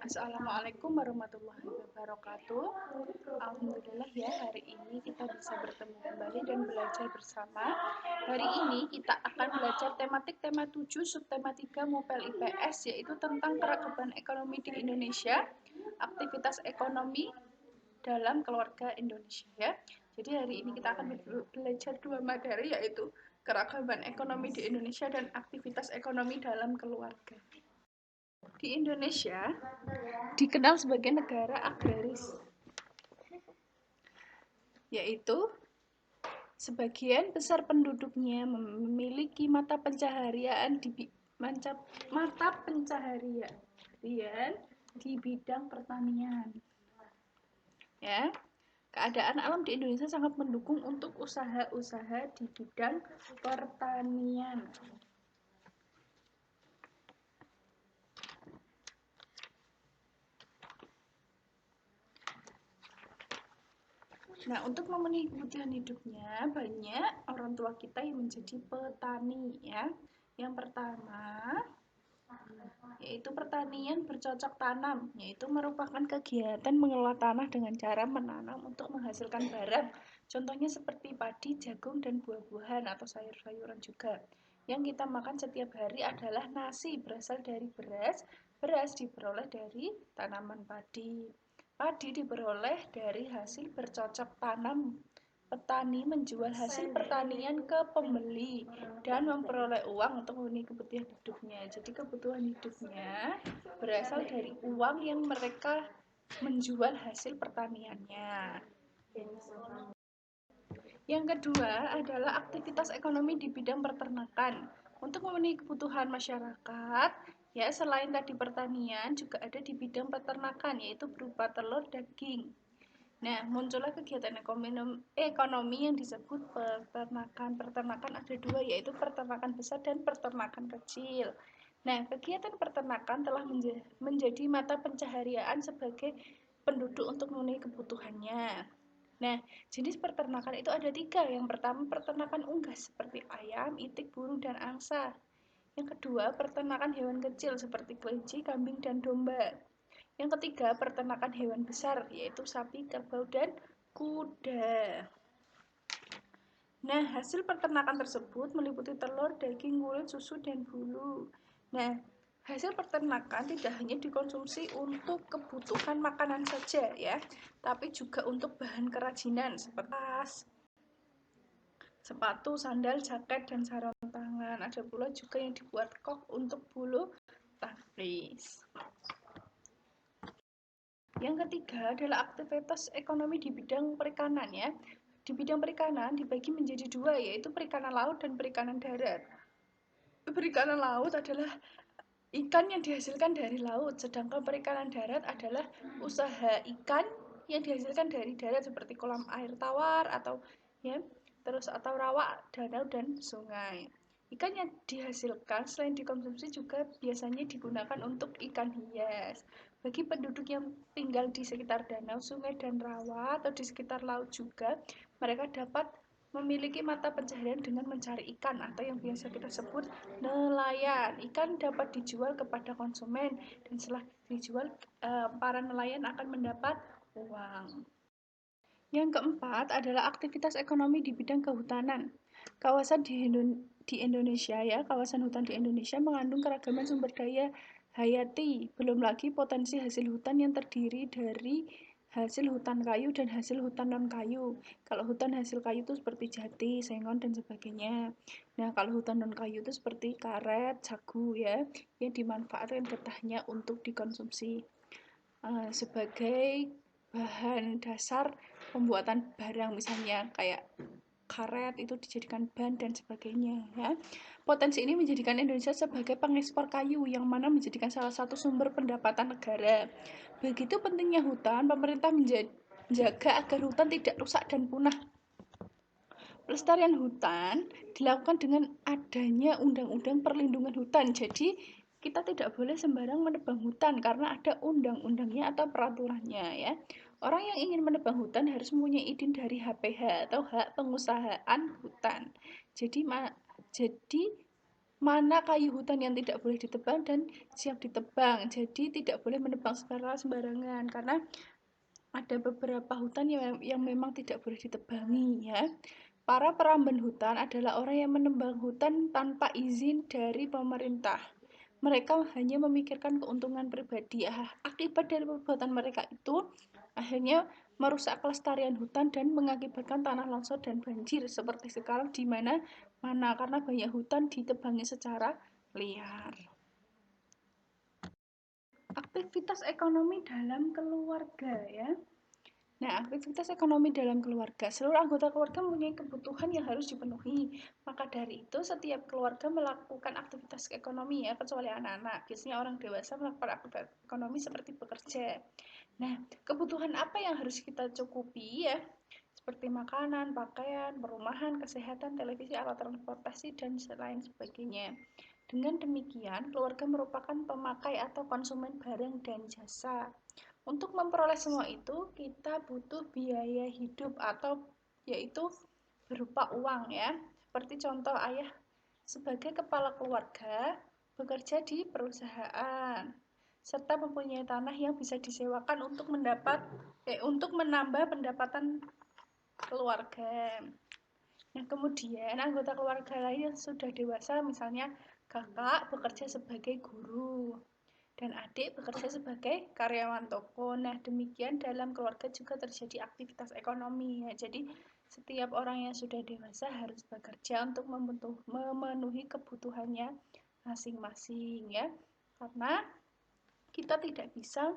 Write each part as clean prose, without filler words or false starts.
Assalamualaikum warahmatullahi wabarakatuh. Alhamdulillah ya, hari ini kita bisa bertemu kembali dan belajar bersama. Hari ini kita akan belajar tema 7 subtema 3 Mopel IPS, yaitu tentang keragaman ekonomi di Indonesia, aktivitas ekonomi dalam keluarga Indonesia ya. Jadi hari ini kita akan belajar dua materi, yaitu keragaman ekonomi di Indonesia dan aktivitas ekonomi dalam keluarga. Di Indonesia dikenal sebagai negara agraris, yaitu sebagian besar penduduknya memiliki mata pencaharian di bidang pertanian. Ya, keadaan alam di Indonesia sangat mendukung untuk usaha-usaha di bidang pertanian. Nah, untuk memenuhi kebutuhan hidupnya, banyak orang tua kita yang menjadi petani ya. Yang pertama, yaitu pertanian bercocok tanam, yaitu merupakan kegiatan mengelola tanah dengan cara menanam untuk menghasilkan barang. Contohnya seperti padi, jagung, dan buah-buahan atau sayur-sayuran juga. Yang kita makan setiap hari adalah nasi, berasal dari beras. Beras diperoleh dari tanaman padi. Padi diperoleh dari hasil bercocok tanam. Petani menjual hasil pertanian ke pembeli dan memperoleh uang untuk memenuhi kebutuhan hidupnya. Jadi kebutuhan hidupnya berasal dari uang yang mereka menjual hasil pertaniannya. Yang kedua adalah aktivitas ekonomi di bidang peternakan. Untuk memenuhi kebutuhan masyarakat, ya selain tadi pertanian, juga ada di bidang peternakan, yaitu berupa telur, daging. Nah, muncullah kegiatan ekonomi yang disebut peternakan. Peternakan ada dua, yaitu peternakan besar dan peternakan kecil. Nah, kegiatan peternakan telah menjadi mata pencaharian sebagai penduduk untuk memenuhi kebutuhannya. Nah, jenis peternakan itu ada tiga. Yang pertama, peternakan unggas seperti ayam, itik, burung, dan angsa. Yang kedua, peternakan hewan kecil seperti kelinci, kambing, dan domba. Yang ketiga, peternakan hewan besar, yaitu sapi, kerbau, dan kuda. Nah, hasil peternakan tersebut meliputi telur, daging, kulit, susu, dan bulu. Nah, hasil peternakan tidak hanya dikonsumsi untuk kebutuhan makanan saja ya, tapi juga untuk bahan kerajinan seperti tas, sepatu, sandal, jaket, dan sarung tangan. Ada pula juga yang dibuat kok untuk bulu tangkis. Yang ketiga adalah aktivitas ekonomi di bidang perikanan ya. Di bidang perikanan dibagi menjadi dua, yaitu perikanan laut dan perikanan darat. Perikanan laut adalah ikan yang dihasilkan dari laut, sedangkan perikanan darat adalah usaha ikan yang dihasilkan dari darat seperti kolam air tawar atau rawa, danau, dan sungai. Ikan yang dihasilkan selain dikonsumsi juga biasanya digunakan untuk ikan hias. Bagi penduduk yang tinggal di sekitar danau, sungai, dan rawa atau di sekitar laut juga, mereka dapat memiliki mata pencaharian dengan mencari ikan atau yang biasa kita sebut nelayan. Ikan dapat dijual kepada konsumen dan setelah dijual para nelayan akan mendapat uang. Yang keempat adalah aktivitas ekonomi di bidang kehutanan. Kawasan di Indonesia ya, kawasan hutan di Indonesia mengandung keragaman sumber daya hayati, belum lagi potensi hasil hutan yang terdiri dari hasil hutan kayu dan hasil hutan non kayu. Kalau hutan hasil kayu itu seperti jati, sengon, dan sebagainya. Nah, kalau hutan non kayu itu seperti karet, sagu ya, yang dimanfaatkan getahnya untuk dikonsumsi sebagai bahan dasar pembuatan barang, misalnya kayak karet itu dijadikan ban dan sebagainya ya. Potensi ini menjadikan Indonesia sebagai pengekspor kayu yang mana menjadikan salah satu sumber pendapatan negara. Begitu pentingnya hutan, pemerintah menjaga agar hutan tidak rusak dan punah. Pelestarian hutan dilakukan dengan adanya undang-undang perlindungan hutan. Jadi kita tidak boleh sembarang menebang hutan karena ada undang-undangnya atau peraturannya ya. Orang yang ingin menebang hutan harus mempunyai izin dari HPH atau hak pengusahaan hutan. Jadi mana kayu hutan yang tidak boleh ditebang dan siap ditebang. Jadi tidak boleh menebang sembarangan karena ada beberapa hutan yang memang tidak boleh ditebangi ya. Para peramban hutan adalah orang yang menebang hutan tanpa izin dari pemerintah. Mereka hanya memikirkan keuntungan pribadi. Akibat dari perbuatan mereka itu akhirnya merusak kelestarian hutan dan mengakibatkan tanah longsor dan banjir seperti sekarang di mana karena banyak hutan ditebangi secara liar. Aktivitas ekonomi dalam keluarga ya. Nah, aktivitas ekonomi dalam keluarga. Seluruh anggota keluarga mempunyai kebutuhan yang harus dipenuhi. Maka dari itu, setiap keluarga melakukan aktivitas ekonomi ya, kecuali anak-anak. Biasanya orang dewasa melakukan aktivitas ekonomi seperti bekerja. Nah, kebutuhan apa yang harus kita cukupi ya? Seperti makanan, pakaian, perumahan, kesehatan, televisi, alat transportasi, dan lain sebagainya. Dengan demikian, keluarga merupakan pemakai atau konsumen barang dan jasa. Untuk memperoleh semua itu, kita butuh biaya hidup atau yaitu berupa uang ya. Seperti contoh ayah sebagai kepala keluarga bekerja di perusahaan serta mempunyai tanah yang bisa disewakan untuk menambah pendapatan keluarga. Nah, kemudian anggota keluarga lain yang sudah dewasa, misalnya kakak bekerja sebagai guru dan adik bekerja sebagai karyawan toko. Nah, demikian dalam keluarga juga terjadi aktivitas ekonomi ya. Jadi, setiap orang yang sudah dewasa harus bekerja untuk memenuhi kebutuhannya masing-masing ya. Karena kita tidak bisa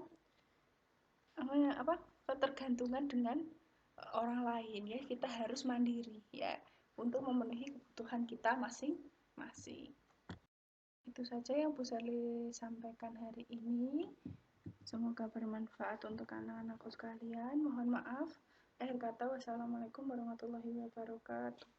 ketergantungan dengan orang lain ya. Kita harus mandiri ya untuk memenuhi kebutuhan kita masing-masing. Itu saja yang Bu Sally sampaikan hari ini. Semoga bermanfaat untuk anak-anakku sekalian. Mohon maaf. Akhir kata, wassalamualaikum warahmatullahi wabarakatuh.